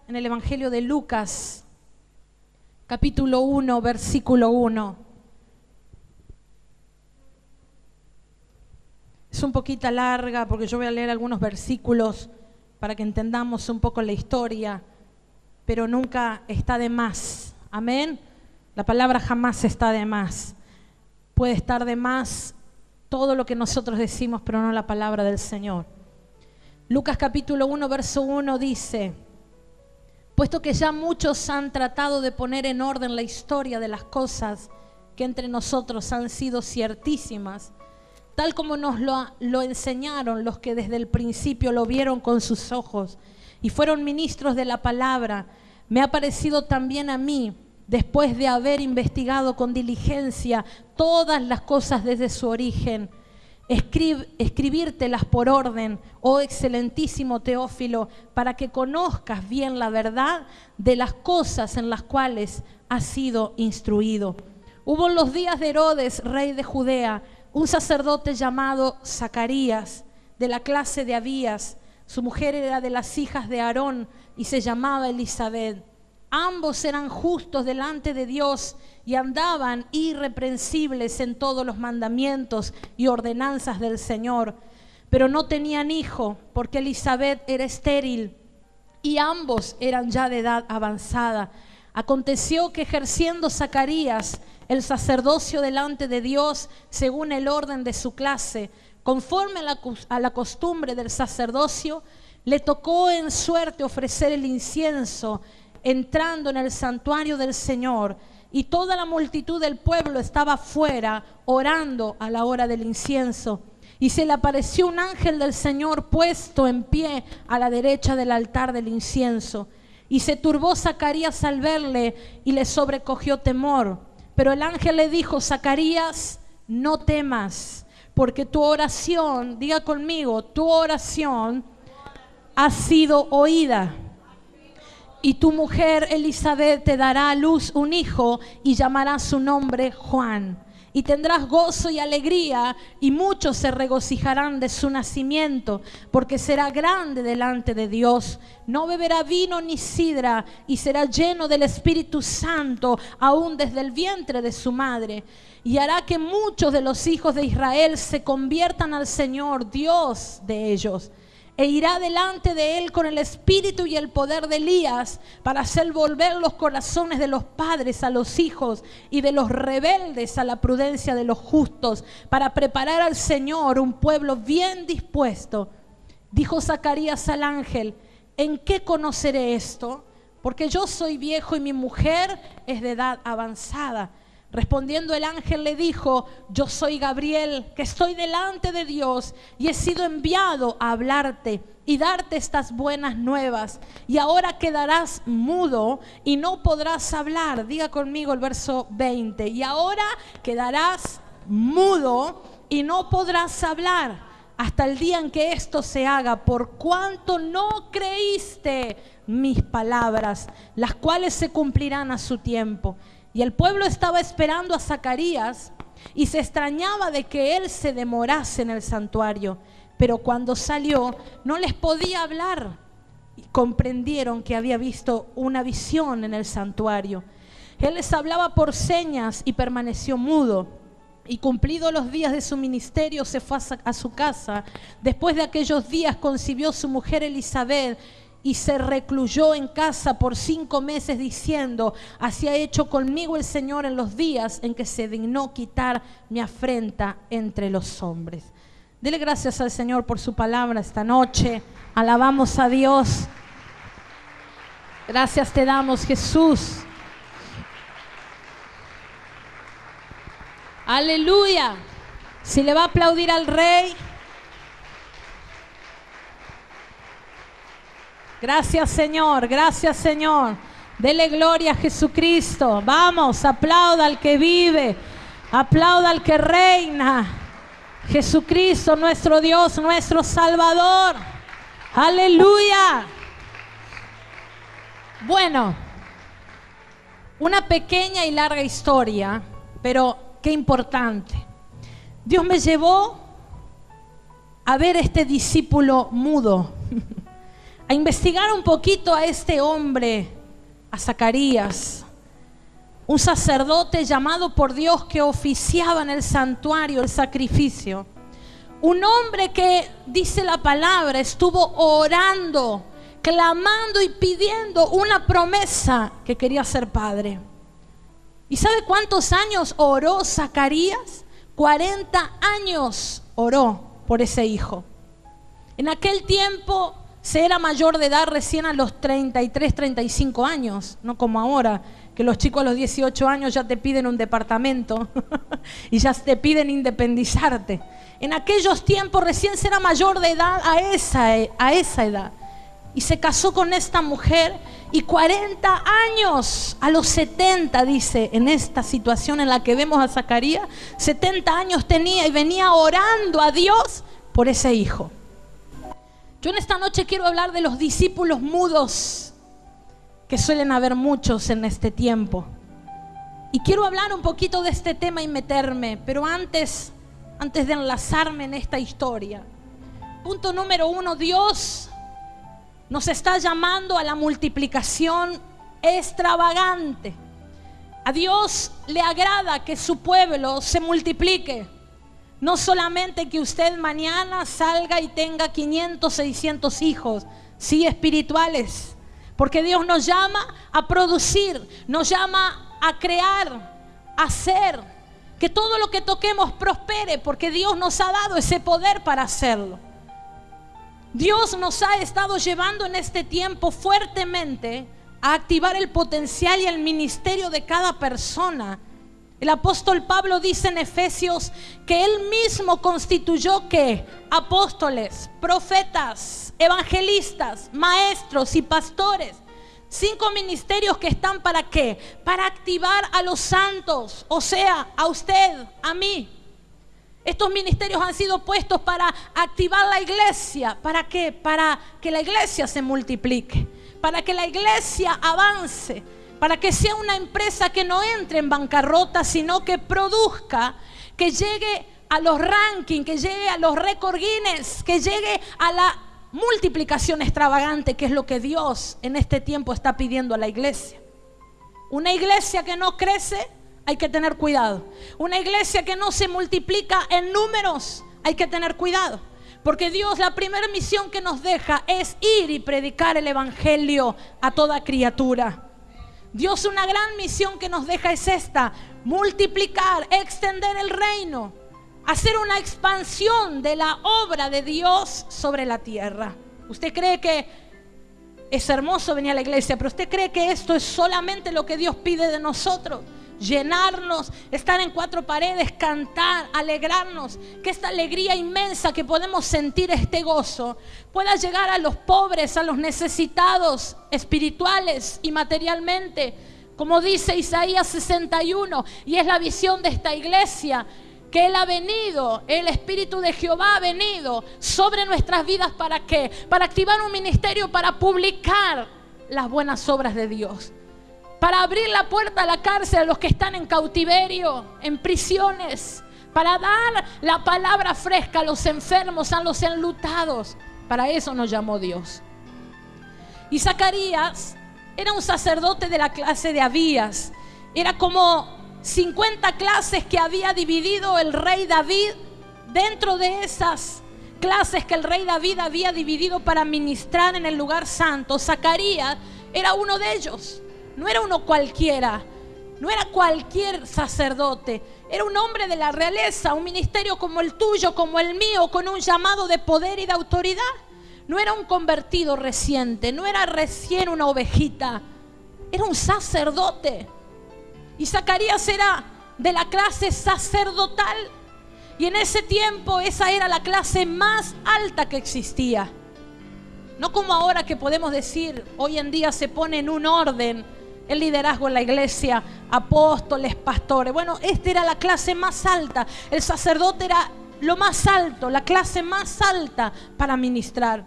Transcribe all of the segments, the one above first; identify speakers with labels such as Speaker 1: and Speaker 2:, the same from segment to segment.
Speaker 1: en el Evangelio de Lucas, capítulo 1, versículo 1. Es un poquito larga porque yo voy a leer algunos versículos para que entendamos un poco la historia, pero nunca está de más. Amén. La palabra jamás está de más. Puede estar de más todo lo que nosotros decimos, pero no la palabra del Señor. Lucas capítulo 1, verso 1 dice: puesto que ya muchos han tratado de poner en orden la historia de las cosas que entre nosotros han sido ciertísimas, tal como nos lo enseñaron los que desde el principio lo vieron con sus ojos y fueron ministros de la palabra, me ha parecido también a mí, después de haber investigado con diligencia todas las cosas desde su origen, escribírtelas por orden, oh excelentísimo Teófilo, para que conozcas bien la verdad de las cosas en las cuales has sido instruido. Hubo en los días de Herodes, rey de Judea, un sacerdote llamado Zacarías, de la clase de Abías. Su mujer era de las hijas de Aarón y se llamaba Elisabet. Ambos eran justos delante de Dios y andaban irreprensibles en todos los mandamientos y ordenanzas del Señor. Pero no tenían hijo, porque Elisabet era estéril y ambos eran ya de edad avanzada. Aconteció que ejerciendo Zacarías el sacerdocio delante de Dios según el orden de su clase, conforme a la costumbre del sacerdocio, le tocó en suerte ofrecer el incienso entrando en el santuario del Señor, y toda la multitud del pueblo estaba fuera orando a la hora del incienso. Y se le apareció un ángel del Señor puesto en pie a la derecha del altar del incienso. Y se turbó Zacarías al verle y le sobrecogió temor. Pero el ángel le dijo: Zacarías, no temas, porque tu oración, diga conmigo, tu oración ha sido oída. Y tu mujer Elisabet te dará a luz un hijo y llamará su nombre Juan. Y tendrás gozo y alegría, y muchos se regocijarán de su nacimiento, porque será grande delante de Dios. No beberá vino ni sidra, y será lleno del Espíritu Santo, aún desde el vientre de su madre. Y hará que muchos de los hijos de Israel se conviertan al Señor, Dios de ellos. E irá delante de él con el espíritu y el poder de Elías, para hacer volver los corazones de los padres a los hijos y de los rebeldes a la prudencia de los justos, para preparar al Señor un pueblo bien dispuesto. Dijo Zacarías al ángel: ¿en qué conoceré esto? Porque yo soy viejo y mi mujer es de edad avanzada. Respondiendo el ángel le dijo: yo soy Gabriel, que estoy delante de Dios y he sido enviado a hablarte y darte estas buenas nuevas. Y ahora quedarás mudo y no podrás hablar. Diga conmigo el verso 20. Y ahora quedarás mudo y no podrás hablar hasta el día en que esto se haga, por cuanto no creíste mis palabras, las cuales se cumplirán a su tiempo. Y el pueblo estaba esperando a Zacarías y se extrañaba de que él se demorase en el santuario. Pero cuando salió no les podía hablar. Y comprendieron que había visto una visión en el santuario. Él les hablaba por señas y permaneció mudo. Y cumplidos los días de su ministerio se fue a su casa. Después de aquellos días concibió su mujer Elisabet y se recluyó en casa por 5 meses diciendo: así ha hecho conmigo el Señor en los días en que se dignó quitar mi afrenta entre los hombres. Dele gracias al Señor por su palabra esta noche. Alabamos a Dios. Gracias te damos, Jesús. Aleluya. Si le va a aplaudir al Rey. Gracias, Señor, gracias, Señor. Dele gloria a Jesucristo. Vamos, aplauda al que vive, aplauda al que reina. Jesucristo, nuestro Dios, nuestro Salvador. Aleluya. Bueno, una pequeña y larga historia, pero qué importante. Dios me llevó a ver este discípulo mudo. a investigar un poquito a este hombre, a Zacarías, un sacerdote llamado por Dios que oficiaba en el santuario el sacrificio. Un hombre que, dice la palabra, estuvo orando, clamando y pidiendo una promesa que quería ser padre. ¿Y sabe cuántos años oró Zacarías? 40 años oró por ese hijo. En aquel tiempo se era mayor de edad recién a los 33, 35 años, no como ahora, que los chicos a los 18 años ya te piden un departamento y ya te piden independizarte. En aquellos tiempos recién se era mayor de edad a esa edad. Y se casó con esta mujer y 40 años, a los 70, dice, en esta situación en la que vemos a Zacarías, 70 años tenía y venía orando a Dios por ese hijo. Yo en esta noche quiero hablar de los discípulos mudos, que suelen haber muchos en este tiempo. Y quiero hablar un poquito de este tema y meterme, pero antes de enlazarme en esta historia. Punto número 1, Dios nos está llamando a la multiplicación extravagante. A Dios le agrada que su pueblo se multiplique. No solamente que usted mañana salga y tenga 500, 600 hijos, sí, espirituales. Porque Dios nos llama a producir, nos llama a crear, a hacer. Que todo lo que toquemos prospere, porque Dios nos ha dado ese poder para hacerlo. Dios nos ha estado llevando en este tiempo fuertemente a activar el potencial y el ministerio de cada persona. El apóstol Pablo dice en Efesios que él mismo constituyó ¿qué? Apóstoles, profetas, evangelistas, maestros y pastores. 5 ministerios que están ¿para qué? Para activar a los santos, o sea, a usted, a mí. Estos ministerios han sido puestos para activar la iglesia. ¿Para qué? Para que la iglesia se multiplique, para que la iglesia avance, para que sea una empresa que no entre en bancarrota, sino que produzca, que llegue a los rankings, que llegue a los récord Guinness, que llegue a la multiplicación extravagante, que es lo que Dios en este tiempo está pidiendo a la iglesia. Una iglesia que no crece, hay que tener cuidado. Una iglesia que no se multiplica en números, hay que tener cuidado. Porque Dios, la primera misión que nos deja es ir y predicar el evangelio a toda criatura. Dios, una gran misión que nos deja es esta: multiplicar, extender el reino, hacer una expansión de la obra de Dios sobre la tierra. ¿Usted cree que es hermoso venir a la iglesia, pero usted cree que esto es solamente lo que Dios pide de nosotros? Llenarnos, estar en 4 paredes, cantar, alegrarnos, que esta alegría inmensa que podemos sentir, este gozo, pueda llegar a los pobres, a los necesitados espirituales y materialmente, como dice Isaías 61, y es la visión de esta iglesia, que Él ha venido, el Espíritu de Jehová ha venido sobre nuestras vidas. ¿Para qué? Para activar un ministerio, para publicar las buenas obras de Dios, para abrir la puerta a la cárcel a los que están en cautiverio, en prisiones, para dar la palabra fresca a los enfermos, a los enlutados. Para eso nos llamó Dios. Y Zacarías era un sacerdote de la clase de Abías. Era como 50 clases que había dividido el rey David. Dentro de esas clases que el rey David había dividido para ministrar en el lugar santo, Zacarías era uno de ellos. No era uno cualquiera, no era cualquier sacerdote, era un hombre de la realeza, un ministerio como el tuyo, como el mío, con un llamado de poder y de autoridad. No era un convertido reciente, no era recién una ovejita, era un sacerdote. Y Zacarías era de la clase sacerdotal, y en ese tiempo esa era la clase más alta que existía. No como ahora, que podemos decir, hoy en día se pone en un orden el liderazgo en la iglesia, apóstoles, pastores. Bueno, esta era la clase más alta. El sacerdote era lo más alto, la clase más alta para ministrar.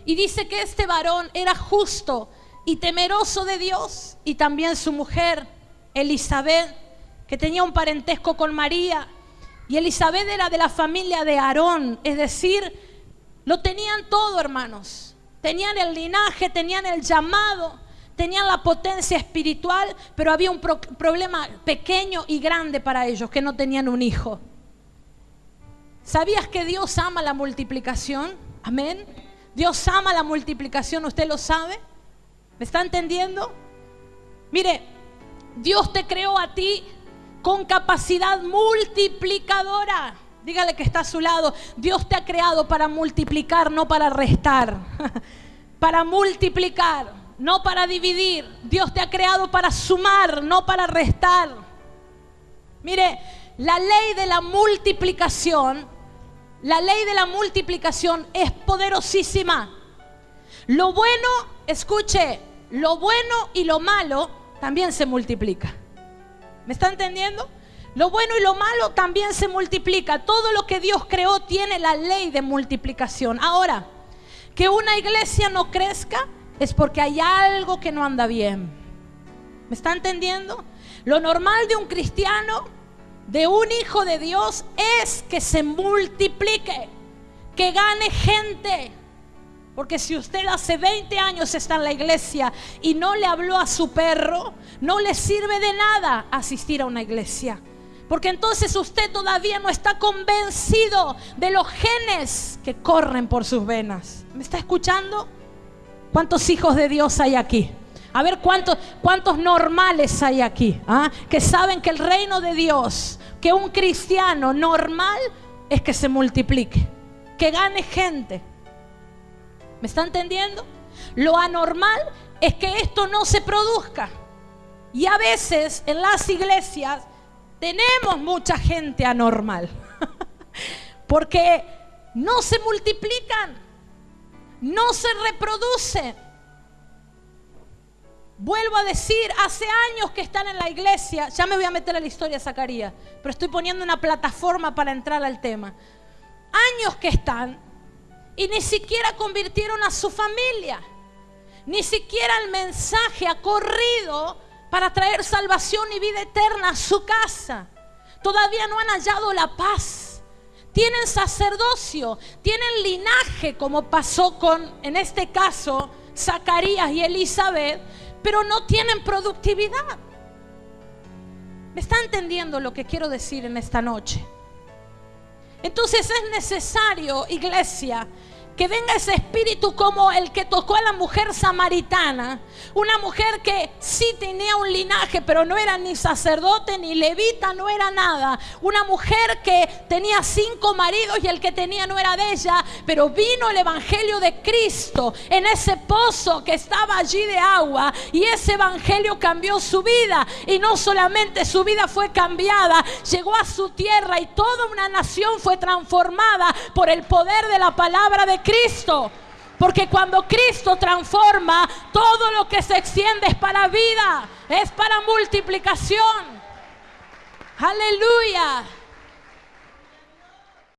Speaker 1: Y dice que este varón era justo y temeroso de Dios, y también su mujer Elisabet, que tenía un parentesco con María. Y Elisabet era de la familia de Aarón, es decir, lo tenían todo, hermanos. tenían el linaje, tenían el llamado, tenían la potencia espiritual, pero había un problema pequeño y grande para ellos, que no tenían un hijo. ¿Sabías que Dios ama la multiplicación? Amén. Dios ama la multiplicación, ¿usted lo sabe? ¿Me está entendiendo? Mire, Dios te creó a ti con capacidad multiplicadora. Dígale que está a su lado. Dios te ha creado para multiplicar, no para restar. Para multiplicar, no para dividir. Dios te ha creado para sumar, no para restar. Mire, la ley de la multiplicación es poderosísima. Lo bueno, escuche, lo bueno y lo malo también se multiplica. ¿Me está entendiendo? Lo bueno y lo malo también se multiplica. Todo lo que Dios creó tiene la ley de multiplicación. Ahora, que una iglesia no crezca es porque hay algo que no anda bien. ¿Me está entendiendo? Lo normal de un cristiano, de un hijo de Dios, es que se multiplique, que gane gente. Porque si usted hace 20 años está en la iglesia y no le habló a su perro, no le sirve de nada asistir a una iglesia. Porque entonces usted todavía no está convencido de los genes que corren por sus venas. ¿Me está escuchando? ¿Cuántos hijos de Dios hay aquí? A ver, ¿cuántos normales hay aquí? ¿Ah? Que saben que el reino de Dios, que un cristiano normal es que se multiplique, que gane gente. ¿Me está entendiendo? Lo anormal es que esto no se produzca. Y a veces en las iglesias tenemos mucha gente anormal. Porque no se multiplican, no se reproducen. Vuelvo a decir, hace años que están en la iglesia. Ya me voy a meter a la historia de Zacarías, pero estoy poniendo una plataforma para entrar al tema. Años que están y ni siquiera convirtieron a su familia. Ni siquiera el mensaje ha corrido para traer salvación y vida eterna a su casa. Todavía no han hallado la paz. Tienen sacerdocio, tienen linaje, como pasó con, en este caso, Zacarías y Elizabeth, pero no tienen productividad. ¿Me está entendiendo lo que quiero decir en esta noche? Entonces es necesario, iglesia, que venga ese espíritu como el que tocó a la mujer samaritana. Una mujer que sí tenía un linaje, pero no era ni sacerdote ni levita, no era nada. Una mujer que tenía 5 maridos y el que tenía no era de ella, pero vino el evangelio de Cristo en ese pozo que estaba allí de agua, y ese evangelio cambió su vida. Y no solamente su vida fue cambiada, llegó a su tierra y toda una nación fue transformada por el poder de la palabra de Cristo. Porque cuando Cristo transforma, todo lo que se extiende es para vida, es para multiplicación. Aleluya.